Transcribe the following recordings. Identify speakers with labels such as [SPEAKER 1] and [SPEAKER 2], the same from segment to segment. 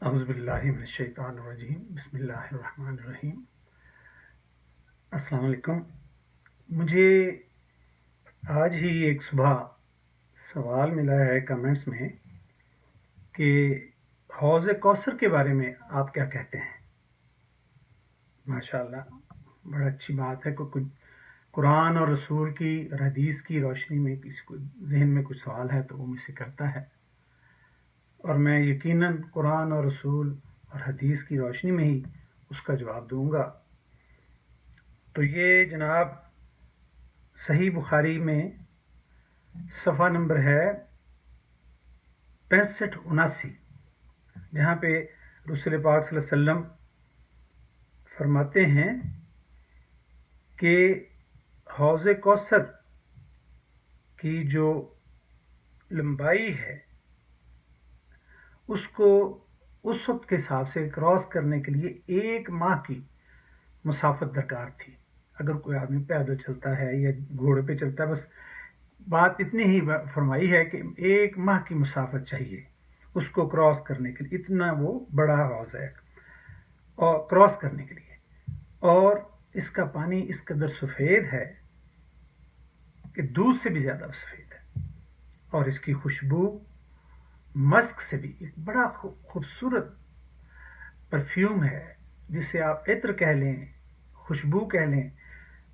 [SPEAKER 1] اعوذ باللہ من الشیطان الرجیم بسم اللہ الرحمن الرحیم۔ السلام علیکم۔ مجھے آج ہی ایک صبح سوال ملا ہے کمنٹس میں کہ حوض کوثر کے بارے میں آپ کیا کہتے ہیں؟ ماشاءاللہ، بڑا اچھی بات ہے کہ کچھ قرآن اور رسول کی اور حدیث کی روشنی میں کسی کو ذہن میں کچھ سوال ہے تو وہ مجھ سے کرتا ہے، اور میں یقیناً قرآن اور رسول اور حدیث کی روشنی میں ہی اس کا جواب دوں گا۔ تو یہ جناب صحیح بخاری میں صفحہ نمبر ہے 6579، جہاں پہ رسول پاک صلی اللہ علیہ وسلم فرماتے ہیں کہ حوض کوثر کی جو لمبائی ہے اس کو اس وقت کے حساب سے کراس کرنے کے لیے 1 ماہ کی مسافت درکار تھی۔ اگر کوئی آدمی پیدل چلتا ہے یا گھوڑے پہ چلتا ہے، بس بات اتنی ہی فرمائی ہے کہ 1 ماہ کی مسافت چاہیے اس کو کراس کرنے کے لیے، اتنا وہ بڑا حوض ہے اور کراس کرنے کے لیے، اور اس کا پانی اس قدر سفید ہے کہ دودھ سے بھی زیادہ سفید ہے، اور اس کی خوشبو مسک سے بھی ایک بڑا خوبصورت پرفیوم ہے، جسے آپ عطر کہہ لیں، خوشبو کہہ لیں،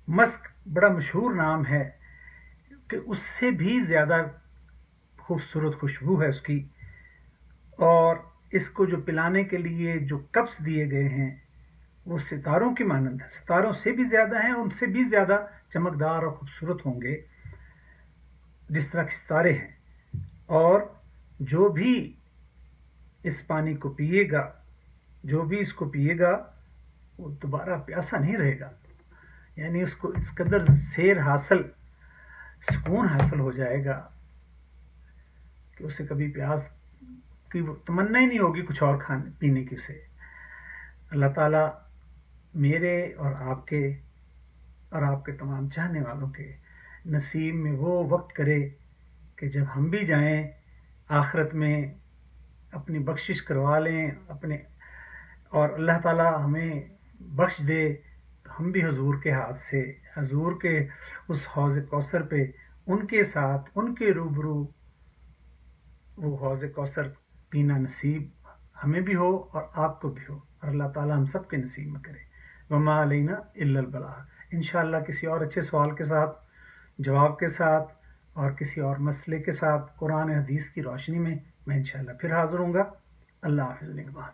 [SPEAKER 1] مسک بڑا مشہور نام ہے کہ اس سے بھی زیادہ خوبصورت خوشبو ہے اس کی، اور اس کو جو پلانے کے لیے جو کپس دیے گئے ہیں وہ ستاروں کی مانند ہے، ستاروں سے بھی زیادہ ہیں، ان سے بھی زیادہ چمکدار اور خوبصورت ہوں گے جس طرح کے ستارے ہیں، اور جو بھی اس پانی کو پیے گا، جو بھی اس کو پیے گا وہ دوبارہ پیاسا نہیں رہے گا، یعنی اس کو اس قدر سیر حاصل، سکون حاصل ہو جائے گا کہ اسے کبھی پیاس کی تمنا ہی نہیں ہوگی کچھ اور کھانے پینے کی اسے۔ اللہ تعالیٰ میرے اور آپ کے تمام چاہنے والوں کے نصیب میں وہ وقت کرے کہ جب ہم بھی جائیں آخرت میں اپنی بخشش کروا لیں اور اللہ تعالیٰ ہمیں بخش دے، تو ہم بھی حضور کے ہاتھ سے، حضور کے اس حوض کوثر پہ ان کے ساتھ، ان کے روبرو وہ حوض کوثر پینا نصیب ہمیں بھی ہو اور آپ کو بھی ہو، اور اللہ تعالیٰ ہم سب کے نصیب میں کرے۔ وما علینا الا البلاغ۔ انشاءاللہ کسی اور اچھے سوال کے ساتھ، جواب کے ساتھ، اور کسی اور مسئلے کے ساتھ قرآن حدیث کی روشنی میں انشاءاللہ پھر حاضر ہوں گا۔ اللہ حافظ نگہبان۔